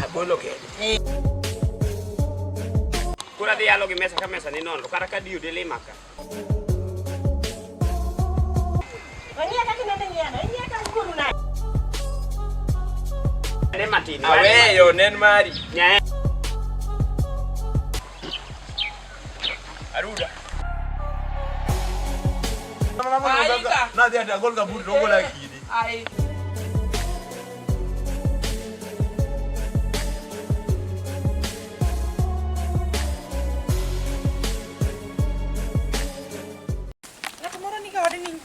bolo ke. Kura dia logi mesa ka mesa ni non, kara ka diu de le maka. Ini akan kena dengar, ini akan guru naik. Ne mati. Awe yo nen mari. Nya. Aruda. Nanti ada gol kabur gol lagi ini. Ai.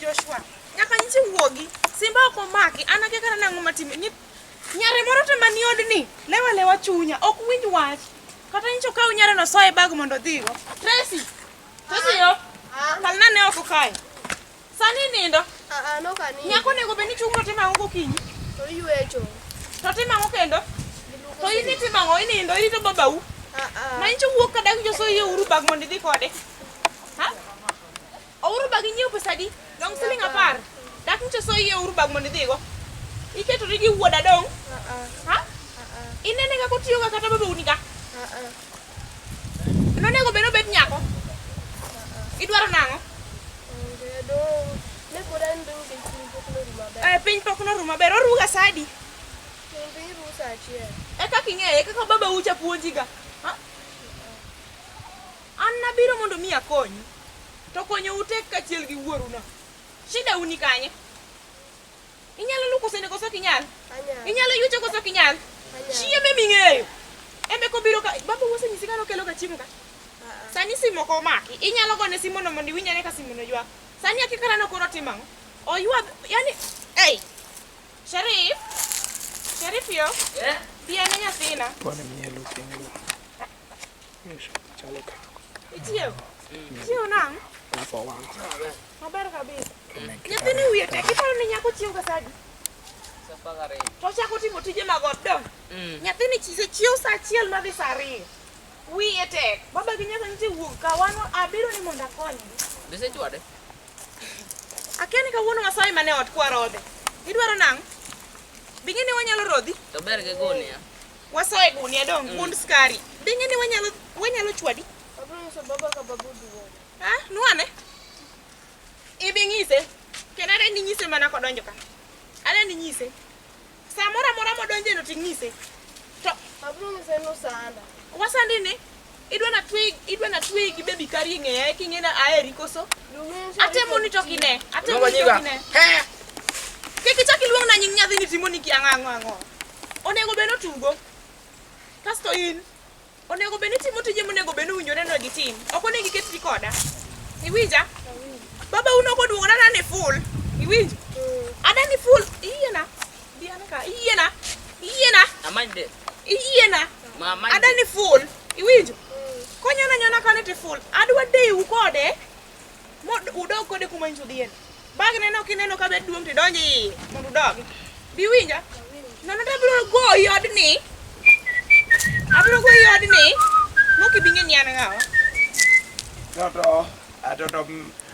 Joshua nyaka nyiche wuogi simba ok omaki an ake kara nang'o matime nyare moro te mani odni lewa chunya ok winj wach kata nyicho kaw nyare no soe bag mondo dhigo Tracy yo kalna ne oko kae sani nindo no kani nyako nego beni chungo timang'o gokinyi to ywecho to timang'o kendo to ini timang'o inindo irito babau na nyicho wuok kadak joso yie uru bag mondo idhi kode ha uru bag nyiew pesadi dong siling apar dak nyicho so yie uru bag mondo idhigo iketo rigi wuoda dong ha inene ga kotiyo ga kata babau niga nonego beno bet nyako idwaro nang'o piny pok norumo maber oruga sadi eka king'eye kaka baba ucha puonjiga an nabiro mondo mi akonyi to konyo utek kachiel gi wuoruna shida uni kanye inyalo luko sende koso kinyal inyalo yucho koso kinyal chieme ming'eyo embe kobiro ka baba wose nyisi kano kelo ka chiemo ka sani simo ko maki inyalo gone simo no mondo winyane ka simo no jwa sani akikara no koro timang'o oywa yani hey Sharif yo biane nyathina Kone mielo kengo. Yes, chalo ka. Chieo nang Lapo wang. maber kabisa nyathini wiye tek iparo ni nyako chieo ka sadi to chako timo tije mag ot dong nyathini chise chieo sa achiel madhi sa ariyo wiye tek baba gi nyaka nitie wuok ka wan abiro ni mondo akonygi Dese chwade. akia ni kawuono Nyasaye mane ot kwarodhe idwaro nang' bing'e ni wanyalo rodhi To ber ge gonia. wasoe gunia dong gund skari bing'e ni wanyalo chwadi ha nuane ibing'ise kendo ane ni nyise mana kodonjo ka ane ni nyise samoro amora modonje no ting'ise to wasandi ni idwa na twe gi baby kari ng'eye king'ena aeri koso atemo ni to kine kikichak iluong na nying nyathini timo ni kiang'ang'o onego beno tugo kasto in onego beni timo tije monego beni winjore no gi tim ok onego iketri koda iwinja baba uno koduogo na ni full iwinja ada ni full iyiena biana ka iyiena Amande. iyiena Mama. ada ni full iwinja konyona nyona kanete full adwa deu kode udog kode kuma injo dien bag neno kineno ka bed duong tidonji mondo udogi biwinja nono tabiro goyi odni mokibing'e ni an ng'awa Toto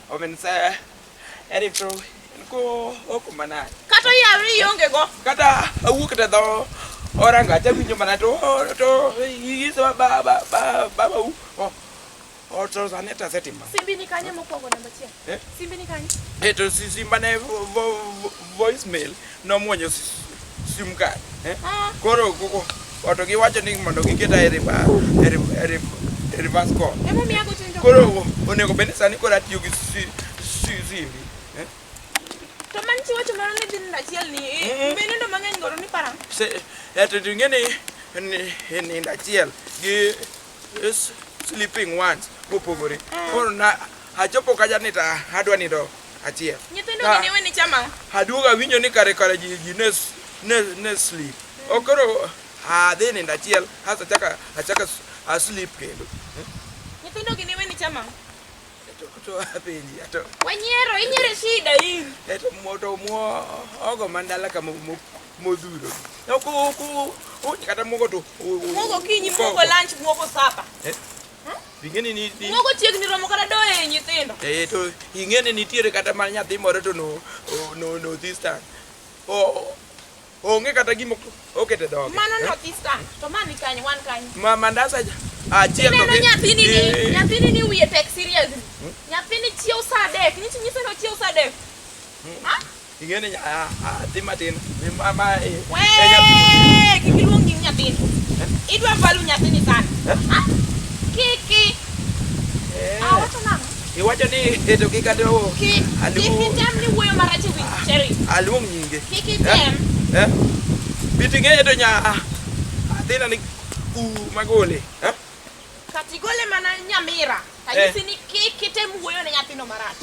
omen sa erifro ko okumana. kata yawi ionge go Kata awuok te dho oranga chawinjo mana to yiso baba u. To saneta setima. simbi ni kanye mokwongo namba achiel simbi ni kanye To simba ne voicemail no muonyo sim card. Koro oto giwacho ni mondo giketa e reverse call. emo miyago chenjo Koro onego bende sani koro atiyo gi simbi. to manchi wacho mano ni din achiel ni bende ndo mang'eny goro ni parang To ng'eni ni achiel gi sleeping ones mopogore. Koro na achopo kaja ni ta adwa nindo achiel. nyithindo gi niwe ni chama Aduoga winjo ni kare ji ne sleep. Okoro adhi nindo achiel hasa achaka sleep kendo. nyithindo gi niwe ni chama To apenji to inyere shida in eto moto ogo mandala kama modhuro. Oku kata mogo to mogo kinyi mogo lunch mogo sapa ing'eni ni mogo chiegni romo kata doye nyithindo to ing'eni nitiere kata ma nyathi moro to no this time onge kata gimo okete dhoge. Mano notice ka. To mani kanye wan kanye. Mandas achiel Ineno nyathini ni wiye tek serious. Nyathini chiew sa adek. Nyise no chiew sa adek. Ha? ing'eni nyathi matin ma Kik iluong nying nyathini. Idwa valu nyathini sana. Ha? Kiki. Awacho nang'o? iwacho ni to kikato Kik item ni wuoyo marach ewi Cherry. aluong nyinge. Kik item. Biting'e to athina ni magole. Katigole mana nyamira. Kanyisi ni kik item wuoyo ne nyathino marach.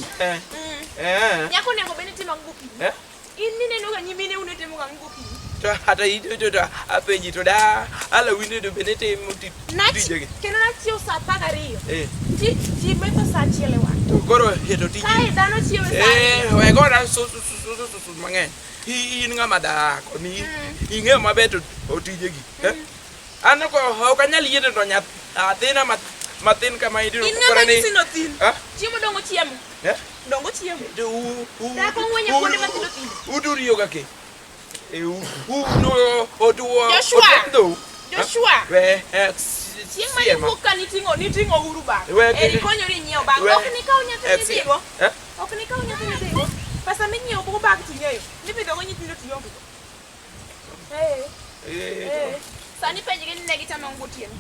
Nyako nego beni timo ngupi. Inni neno ga nyimine unetemo ga ngupi. To hata ito to apenji to da ala winde to benete muti tijege. Keno na chiyo sa 12. Ji beto sa chielewa. To koro heto tiji. Kai dano chiyo sa. We gora so mang'eny. In ng'ama dhako ni ing'eyo maber to tijegi. An ok anyal yiene to nyathina matin kama idiro kora ni sino tin. Chiemo dongo chiemo. Dongo chiemo. Dako ng'wenye kuonde mathindo thindo. Uduriyo ga ke. No otuo. Joshua. We chieng' ma iwuok ka niting'o uru bag. Konyori nyiewo bag. Ok nikaw nyathini digo. Ok nikaw nyathini digo. Pesa minyiewo go bag ting'eyo. Nipidhogo nyithindo tiyonge go. Sani penjgi ni ne gichamo gotieno.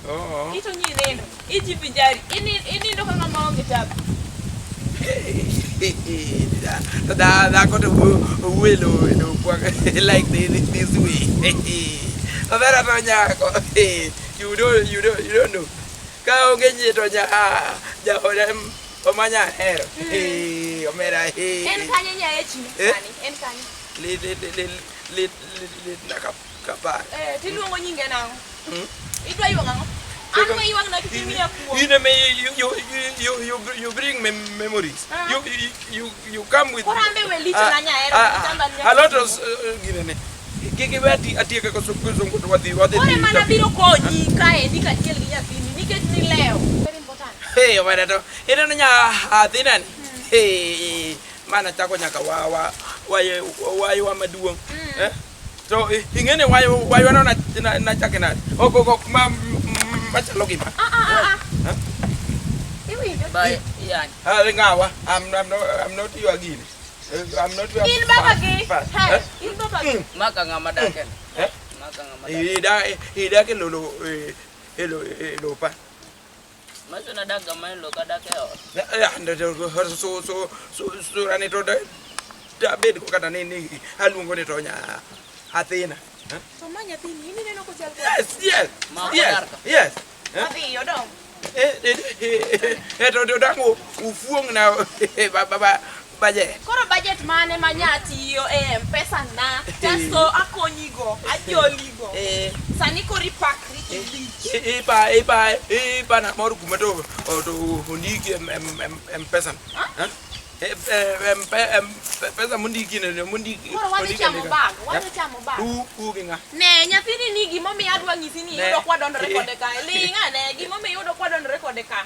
Ito nyi nindo. Iji pinjari. Inindo ka ng'ama onge tabu. Dhako to welo like this way. Avera to nyako. You don't know. Ka onge nyi to jaode omanya hero. Omera En kanye nyae chini sani. En kanye. Lit kapar. Tiluongo nyinge nang'o? Idwa yuang ang'o? An ma yuang na kitimiya kuo. You bring memories. You come with. Korambe we lich na nyaero. A lot of ginene. Kiki beti atieka ko songo to wadhi. Kore mana biro konyi kae ndi kachiel gi nyathini nikech ni leo. Very important. Hey, wada to. Ina nya athina ni. Mana chako nyaka wa maduong. So ing'ene wayo na chake nade. Ok machalo gima. Iwinjo? Bye. Yani. Ngawa. I'm not you again. I'm not your. In baba ge. Hey, in baba ge. Maka ngama daken. Maka ngama daken. Ida ke lolo pa. Maso na daga main lo kadake o. So rani to da bed ko kata ni alungo ni to nya athina. So manya thini ini neno ko chal. Yes. Adi yo dong. To dango ufuong na baba budget. Koro budget mane manyati yo pesa na. Taso akonyigo, ajoligo. Sani ko repack Ipa na moru kumato to hundiki pesa. Pesa mundiki ne mundiki. Koro wani chamo bag. Uginga. Ne nyathini ni gimo mi adwa nyisi ni yudo kwa don record ka. Linga ne gimo mi yudo kwa don record ka.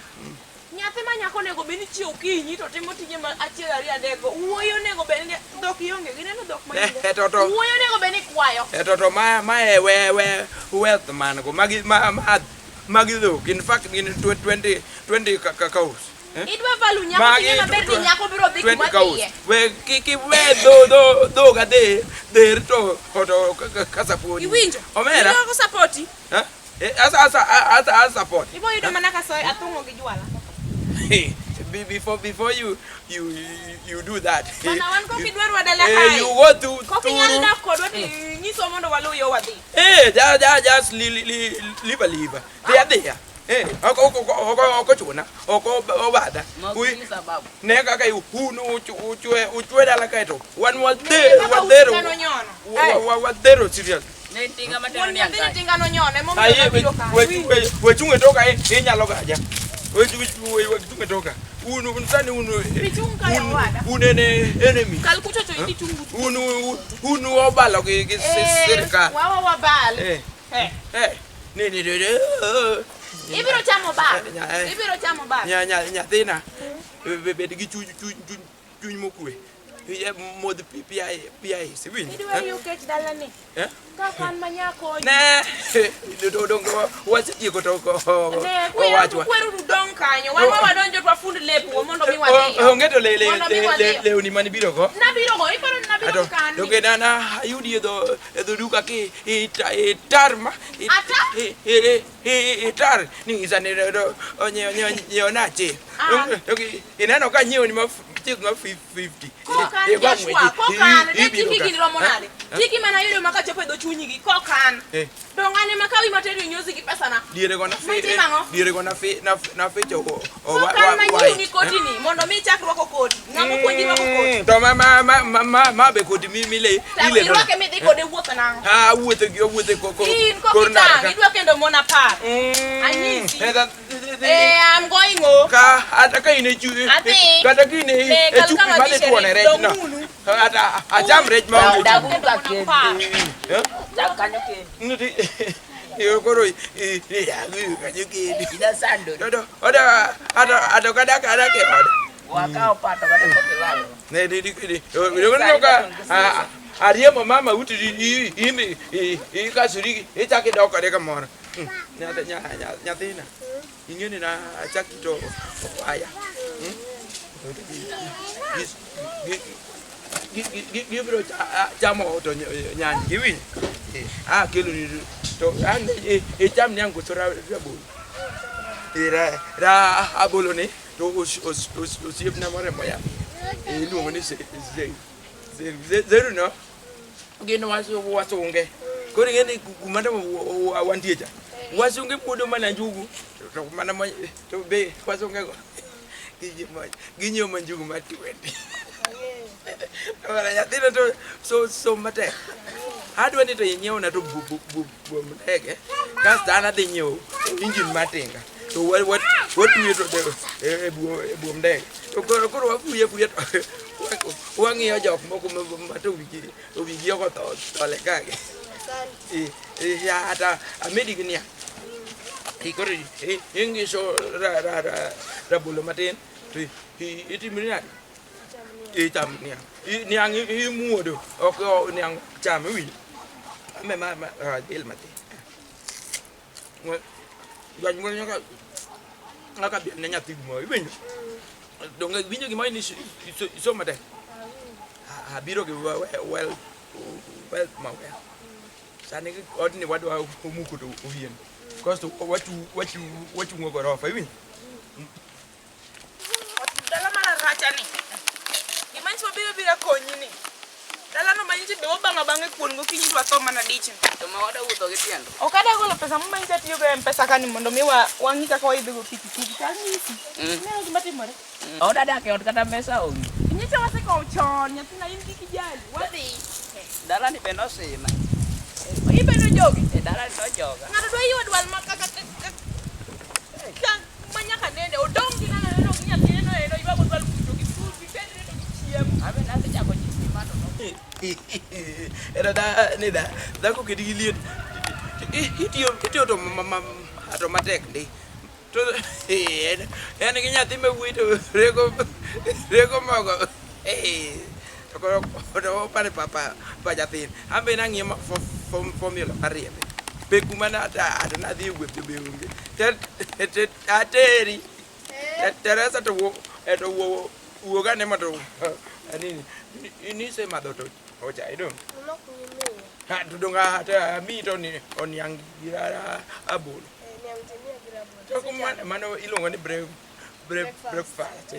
Nyathi ma nyako nego beni chiew kinyi to timo tije ma achiel ari adeko. Wuoyo nego beni dhok ionge gineno dhok ma. Wuoyo nego beni kwayo. To my wealth man go magi dhok. In fact in 20 cows. Idwa valu nyako tije maber ni nyako biro dhi kuma dhiye. We kiki we do ga de to kasaponi. Iwinjo? Omera. Iwinjo ko supporti? As support. Ibo yudo mana ka soy atungo gi jwala. Before you do that. Mana wan ko kidwaro wadala kai. You go to ko kinyal dak kodwa nyiso mondo waluyo wadhi. Just leave. They are there. Oko chuna. Oko obada. Maki sababu. Ne kaka hunu uchwe dala kaito. One was there. Serious. Nentinga mateno ni Nyathini angai. tingano nyone momiyo biro ka. We chunge toka inyalo gaja. We chunge toka. Unsani Bichunga ya wada. unene enemy. Kalkucho to indi chungu. Unu obalo ki serikali. Wawa wabal. Ni Ibiro chamo bag. Nyathina bed gi chuny mokwe. modh pi siwinjo. Idwa yukech dalani. Kaka an manyako. Ne, dong wasetieko to wachwa. Kweru dong kanyo. Wan wadonjo twa fund lepo mondo mi wadhi. Onge to lewni mani biro go. Nabiro go, iparo nabiro kan. To kedana ayudi edo duka ki itarma. Itar ni isane do onyo nache. To ineno ka nyiewo ni ma 50. Kokan, tiki gini romo nade. Tiki mana yudo makachopo edo chunyi gi kokan. Dongane makawi materi nyozi gi pesa na. Diere go na fecho kokan manyiu ni koti ni mondo mi chak rwako koti. Ngamo puonji rwako koti. To ma be koti mi le. Irwake mi dhi kode wuotho nango. Wuothe ko. Idwa kendo mona par. Anyisi. I'm going home. Ata ka ine chu. Kata ka ine chupi mane tuone rech no. Ata acham rech ma. Dagu ka ke. Dak kanyo ke. Yo koro ya kanyo ke. Ida sando. Ata kada ke od. Wakao pato kata ko lalo. Ne yo ka ariemo mama uti imi kasuri itake doko de kamoro. Nyathina. Ingene na achaki to aya. Gibro chamo to nyan giwi. Kelo ni to an cham nyango to rabolo. Ra abolo ni to osiep na more moya. Luongo ni zeru no. Gino wasunge. Koro ngene kumanda wantiecha. Wasunge puodo mana njugu. To mana to be wasunge go. Ginyo manjugu matiwendi. Ora nyathina to so mate. Adwa ni to nyiewo na to bu ndege. Kasta ana dhi nyiewo engine matinga. To what we to bu ndege. To koro wafuye to wangiyo jok moko mato wigi oko to lekage. Ya ata amedi gnia. Ikori ingiso rabolo matin. Itimri nade. Itam niang. Niang imuodo. Oko niang cham wi. Me ma del mate. Gwan ngaka bi na nyati mo ibinyo. Donga binyo gi mai ni so mate. Biro ge well ma well. Sane ge odni wadwa muku to ohien. Because to what you go off even. Dala mala racha ni. Imanchi biro konyi ni. Dala no manyi be obanga bange kuon go kinyi twa to mana dichin. To ma wada wuotho gi tiendo. Okada golo pesa manyi tiyo go M-Pesa kani mondo mi wangi kaka waidho go pikipiki. Tanyisi. Ne gima timore. Oda dak e od kata mesa onge. Nyicha waseko chon nyathina in gi kijali. Wadhi. Dala ni bendo sina. Ibedo jogi. Dala ni joga. Ngado dwa yiwa dwal makaka manyaka nende odong gi nana no nyathina no eno iba go dwal kuto gi food bitende no gi chiem. Abe na se chako nyisi mano no. Era da ko kedi liet. Itiyo to ato matek ndi. To en gi nyathi me wito rego mogo. To pare papa pa jathin. Ambe na ngima formula ariembe. Beku mana ada na dhi wuotho be onge. Ateri. Teresa to wo wuoga ne mato. Anini ini se madho to ocha idong. Ha tudonga hata mito ni onyang gira abul. To kuma mano ilongo ni breakfast.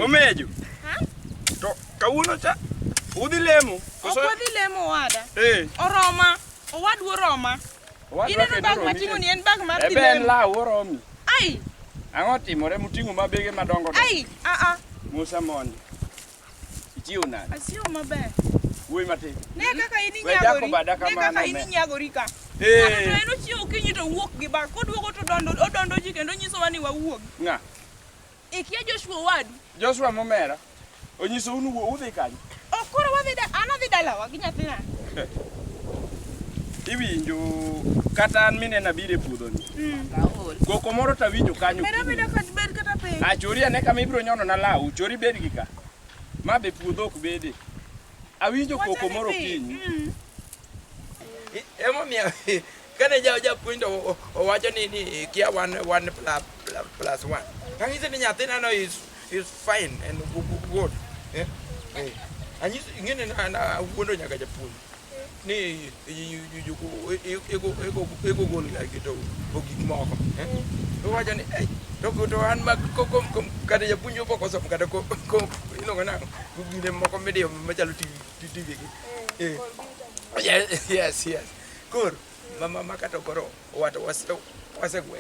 Omejo. To kawuono cha udhi lemo. Okwadhi lemo wada. Oroma. Owadu oroma. Ineno bag matingo ni en bag mar dhi lemo. Ben la oromi. Ai. Ang'o timore muting'o mabege madongo dongo. Ai, Musa Mondi. Ichiwo nade? Asiyo maber. Wuoi matin. Ne kaka ini nyagori. Wejako bada kamano. Ne kaka ini nyagori ka. Ng'ato to eno chiewo kinyi to wuok gi bak koduogo to odondo ji kendo nyisowa ni wawuog. Ng'a? Ikia Joshua wadu. Joshua Momera. Onyiso unu udhi kanyo. Koro an adhi dalawa gi nyathina. Iwinjo kata an minena bire puodho ni. Koko moro ta winjo kanyo. Beda kat bed kata pe. A chori ane kama ibiro nyono na law, chori bed gi ka. Ma be puodho ok bede. Awinjo koko moro kinyi. Emo mia kane japuonjo owacho ni kia 1 plus 1. Kangise ni nyathina no is fine and good. Anyis ngene na wuondo nyaka japuonjo. Ni ego gol gitu ogik moko owacho ni to an mag kata japuonjo pok osomo kata ko ilongo na gine moko media machalo TV yes kor mama kata koro wato wasegwe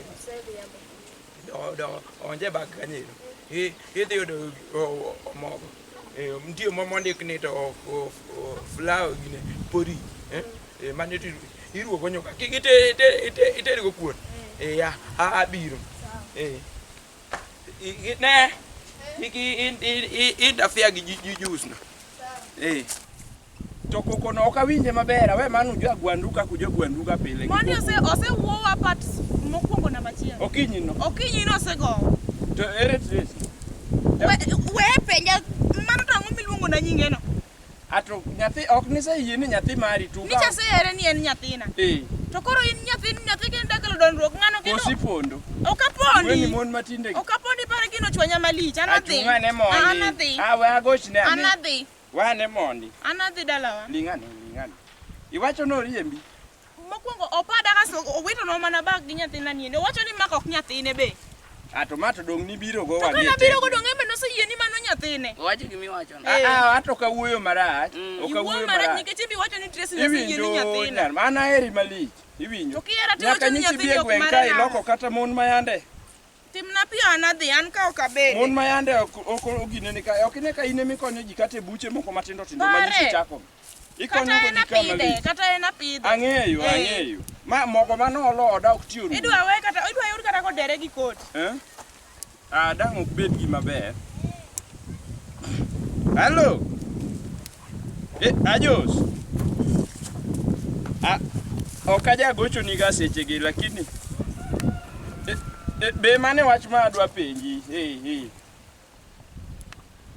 do onje bag kanyero idhi yudo moko mtio momondik ni to flower gine pori mane iruo gonyo ka ite go kuon ya abiro ne indafia gi juice no to koko no okawinje maber we manu jo agwanduka kujo gwanduka pile mondi ose wuowa pat mokwongo na machielo okinyi no osego to ere trace we penja mano to ang'o miluongo na nyinge no ato nyathi ok niseyie ni nyathi mari tu nicha sere ni en nyathina to koro in nyathi kendo kelo dondruok ng'ano kendo osipondo okapondi weni mon matinde okapondi pare gino chwanya malich anadhi we agochne anadhi wane mondi anadhi dalawa ling'ani iwacho no riembi mokwongo opada kaso owito no mana bag gi nyathina niende owacho ni maka ok nyathine be ato mato dong ni biro go wagi kana biro go dong embe no seyie ni mano nyathine Wacho gimi wacho ato ka wuoyo marach okawuoyo marach nikech ibi wacho ni Tracy no seyie ni nyathine mana eri malich iwinjo to kiera to wacho ni nyathine ok mara ka iloko kata mon mayande timna pio anadhi an ka ok abede mon mayande ok ogine ni ka ok ne ka ine mikonyo ji kata buche moko matindo manyisi chako ikonyo go ji kama kata en apidhe ang'eyo ma moko manolo oda ok tiyo idwa yud kata kodere gi kot dang' ok bed gi maber halo ajos ok ajagocho ni ga seche gi lakini be mane wach ma adwa penji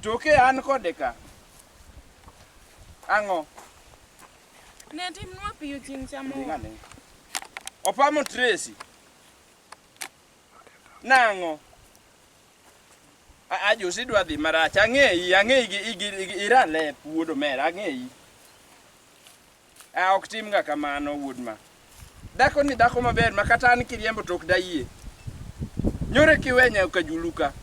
toke an kode ka ang'o ne timnwa piyo chieng' chamo opamo Tracy nang'o Ajos idwa dhi marach ang'eyi iran lep wuodo mera ang'eyi ok tim ga kamano wuod ma dhako ni dhako maber ma kata an kiriembo tok dayie nyore kiwenya ka juluka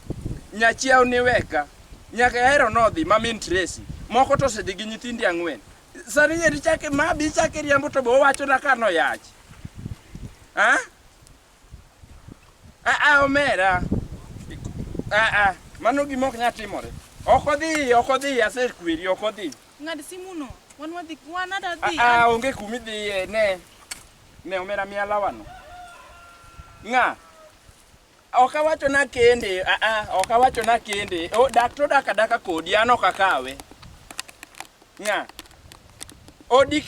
nyachiao ni weka nyaka hero nodhi mamin Tracy moko to sedhi gi nyithindi 4 sani yeri chake ma bi chake riembo to bo wacho na kano yach omera mano gimok nya timore okodhi asekwiri okodhi ng'ad simuno wanada dhi onge kumi dhi ne omera mialawano ng'a okawacho na kende dak to dak kodi an ok akawe ng'a odi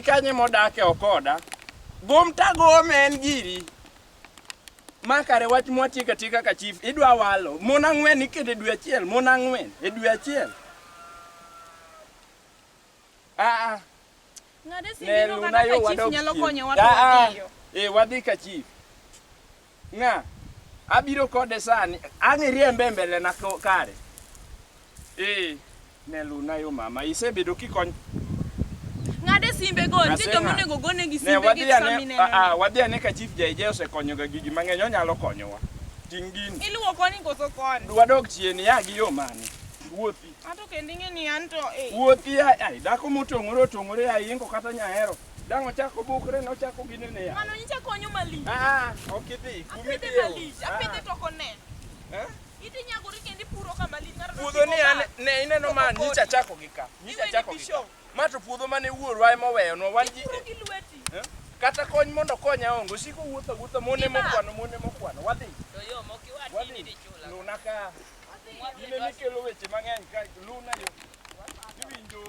kanye modake okoda gom en giri makare wach mwatieka tika ka chief idwa walo mon 4 ikete dwe achiel mon 4 e dwe achiel ng'ade simbino kata ka chief nyalo konyo watu wadhi ka chief ng'a abiro kode sani ang'iriembe mbele na kare ne luna yo mama isebedo kikony ng'ade simbe go nitie joma onego gone gi simbe gi samine wadhi ane ka chief jaije osekonyo ga gigi mang'eny onyalo konyowa ting' gini iluwo koni koso koni dwadok chien ya gi yo mane wuothi ato kendo ing'eni an to wuothi ai dhako motong'ore aingo kata nyahero dang' ochako bukre nochako ginene ya mano nyicha konyo malich ok idhi kumi dhi apidhe toko ne iti nyagori kendi puro kama malich puodho ni ne ineno man nyicha chako gi ka ma to puodho mane wuorwa ema oweyo no wan ji kata kony mondo konya ongo siko wuotho mone mokwano wadhi To yo mokiwati wadhi ni dichula. luna ka ine nikelo weche mang'eny ka luna yo iwinjo